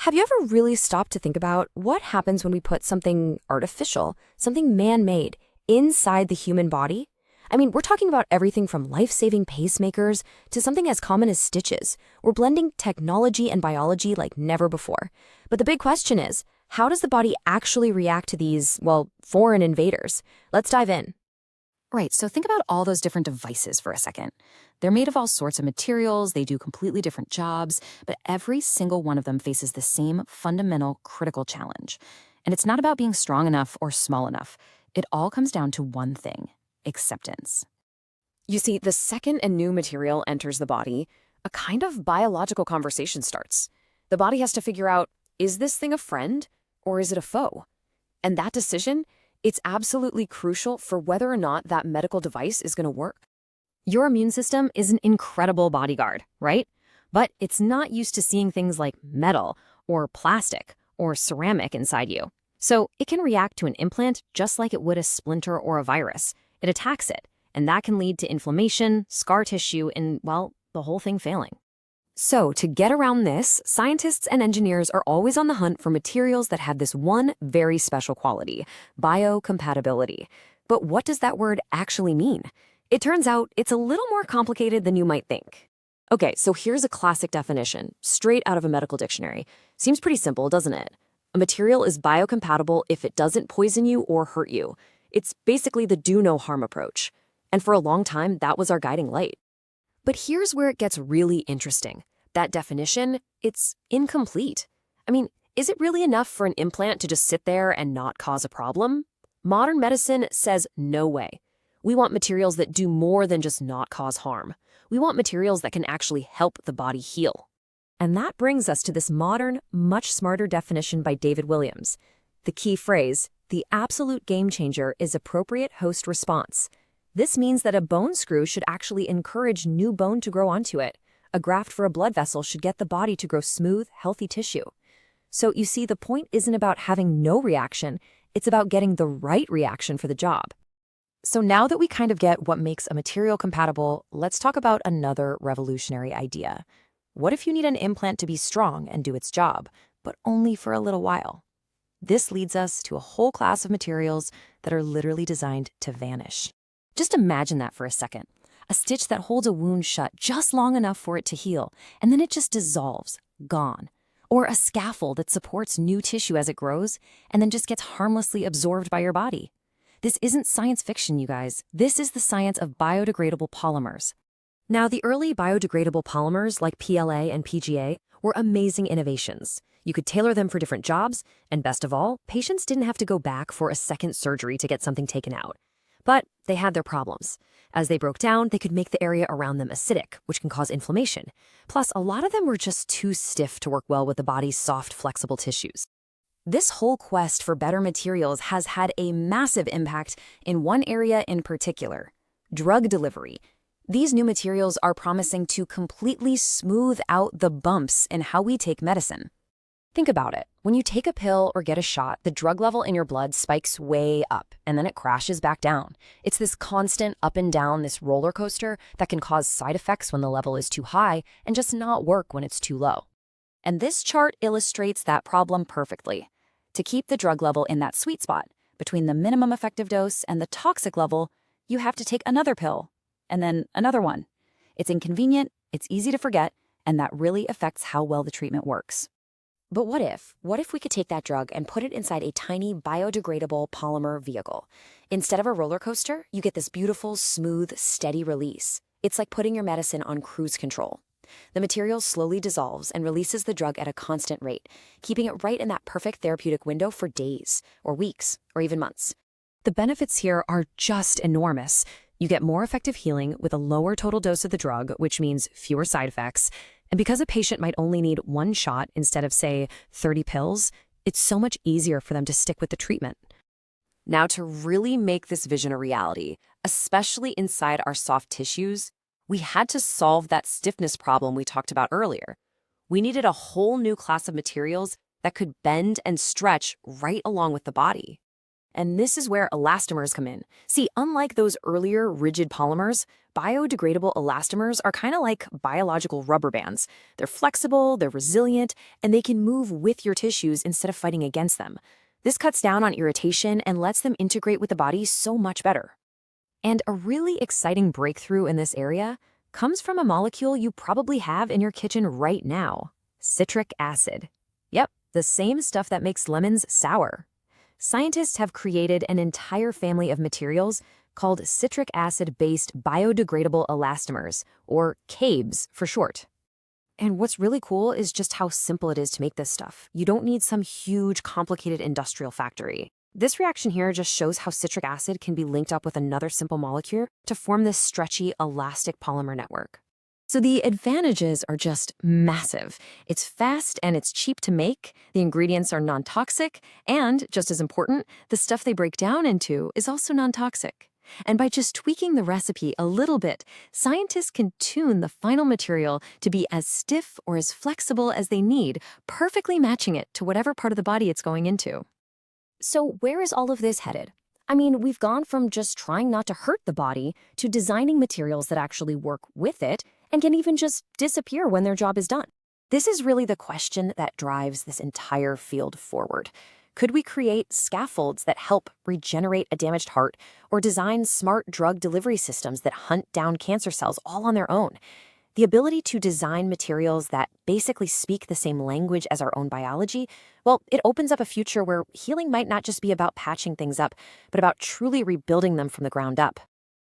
Have you ever really stopped to think about what happens when we put something artificial, something man-made, inside the human body? I mean, we're talking about everything from life-saving pacemakers to something as common as stitches. We're blending technology and biology like never before. But the big question is, how does the body actually react to these, well, foreign invaders? Let's dive in. Right, so think about all those different devices for a second. They're made of all sorts of materials, they do completely different jobs, but every single one of them faces the same fundamental critical challenge. And it's not about being strong enough or small enough. It all comes down to one thing: acceptance. You see, the second a new material enters the body, a kind of biological conversation starts. The body has to figure out, is this thing a friend or is it a foe? And that decision, it's absolutely crucial for whether or not that medical device is going to work. Your immune system is an incredible bodyguard, right? But it's not used to seeing things like metal or plastic or ceramic inside you. So it can react to an implant just like it would a splinter or a virus. It attacks it, and that can lead to inflammation, scar tissue, and, well, the whole thing failing. So, to get around this, scientists and engineers are always on the hunt for materials that have this one very special quality: biocompatibility. But what does that word actually mean? It turns out it's a little more complicated than you might think. Okay, so here's a classic definition, straight out of a medical dictionary. Seems pretty simple, doesn't it? A material is biocompatible if it doesn't poison you or hurt you. It's basically the do no harm approach. And for a long time, that was our guiding light. But here's where it gets really interesting. That definition, it's incomplete. I mean, is it really enough for an implant to just sit there and not cause a problem? Modern medicine says no way. We want materials that do more than just not cause harm. We want materials that can actually help the body heal. And that brings us to this modern, much smarter definition by David Williams. The key phrase, the absolute game changer, is appropriate host response. This means that a bone screw should actually encourage new bone to grow onto it. A graft for a blood vessel should get the body to grow smooth, healthy tissue. So you see, the point isn't about having no reaction, it's about getting the right reaction for the job. So now that we kind of get what makes a material compatible, let's talk about another revolutionary idea. What if you need an implant to be strong and do its job, but only for a little while? This leads us to a whole class of materials that are literally designed to vanish. Just imagine that for a second. A stitch that holds a wound shut just long enough for it to heal, and then it just dissolves, gone. Or a scaffold that supports new tissue as it grows, and then just gets harmlessly absorbed by your body. This isn't science fiction, you guys. This is the science of biodegradable polymers. Now, the early biodegradable polymers like PLA and PGA were amazing innovations. You could tailor them for different jobs, and best of all, patients didn't have to go back for a second surgery to get something taken out. But they had their problems. As they broke down, they could make the area around them acidic, which can cause inflammation. Plus, a lot of them were just too stiff to work well with the body's soft, flexible tissues. This whole quest for better materials has had a massive impact in one area in particular: drug delivery. These new materials are promising to completely smooth out the bumps in how we take medicine. Think about it. When you take a pill or get a shot, the drug level in your blood spikes way up, and then it crashes back down. It's this constant up and down, this roller coaster that can cause side effects when the level is too high and just not work when it's too low. And this chart illustrates that problem perfectly. To keep the drug level in that sweet spot, between the minimum effective dose and the toxic level, you have to take another pill, and then another one. It's inconvenient, it's easy to forget, and that really affects how well the treatment works. But what if we could take that drug and put it inside a tiny biodegradable polymer vehicle? Instead of a roller coaster, you get this beautiful, smooth, steady release. It's like putting your medicine on cruise control. The material slowly dissolves and releases the drug at a constant rate, keeping it right in that perfect therapeutic window for days, or weeks, or even months. The benefits here are just enormous. You get more effective healing with a lower total dose of the drug, which means fewer side effects. And because a patient might only need one shot instead of, say, 30 pills, it's so much easier for them to stick with the treatment. Now, to really make this vision a reality, especially inside our soft tissues, we had to solve that stiffness problem we talked about earlier. We needed a whole new class of materials that could bend and stretch right along with the body. And this is where elastomers come in. See, unlike those earlier rigid polymers, Biodegradable elastomers are kind of like biological rubber bands. They're flexible, they're resilient, and they can move with your tissues instead of fighting against them. This cuts down on irritation and lets them integrate with the body so much better. And a really exciting breakthrough in this area comes from a molecule you probably have in your kitchen right now: citric acid. Yep, the same stuff that makes lemons sour. Scientists have created an entire family of materials called citric acid-based biodegradable elastomers, or CABEs for short. And what's really cool is just how simple it is to make this stuff. You don't need some huge, complicated industrial factory. This reaction here just shows how citric acid can be linked up with another simple molecule to form this stretchy, elastic polymer network. So the advantages are just massive. It's fast and it's cheap to make, the ingredients are non-toxic, and, just as important, the stuff they break down into is also non-toxic. And by just tweaking the recipe a little bit, scientists can tune the final material to be as stiff or as flexible as they need, perfectly matching it to whatever part of the body it's going into. So where is all of this headed? I mean, we've gone from just trying not to hurt the body to designing materials that actually work with it and can even just disappear when their job is done. This is really the question that drives this entire field forward. Could we create scaffolds that help regenerate a damaged heart, or design smart drug delivery systems that hunt down cancer cells all on their own? The ability to design materials that basically speak the same language as our own biology, well, it opens up a future where healing might not just be about patching things up, but about truly rebuilding them from the ground up.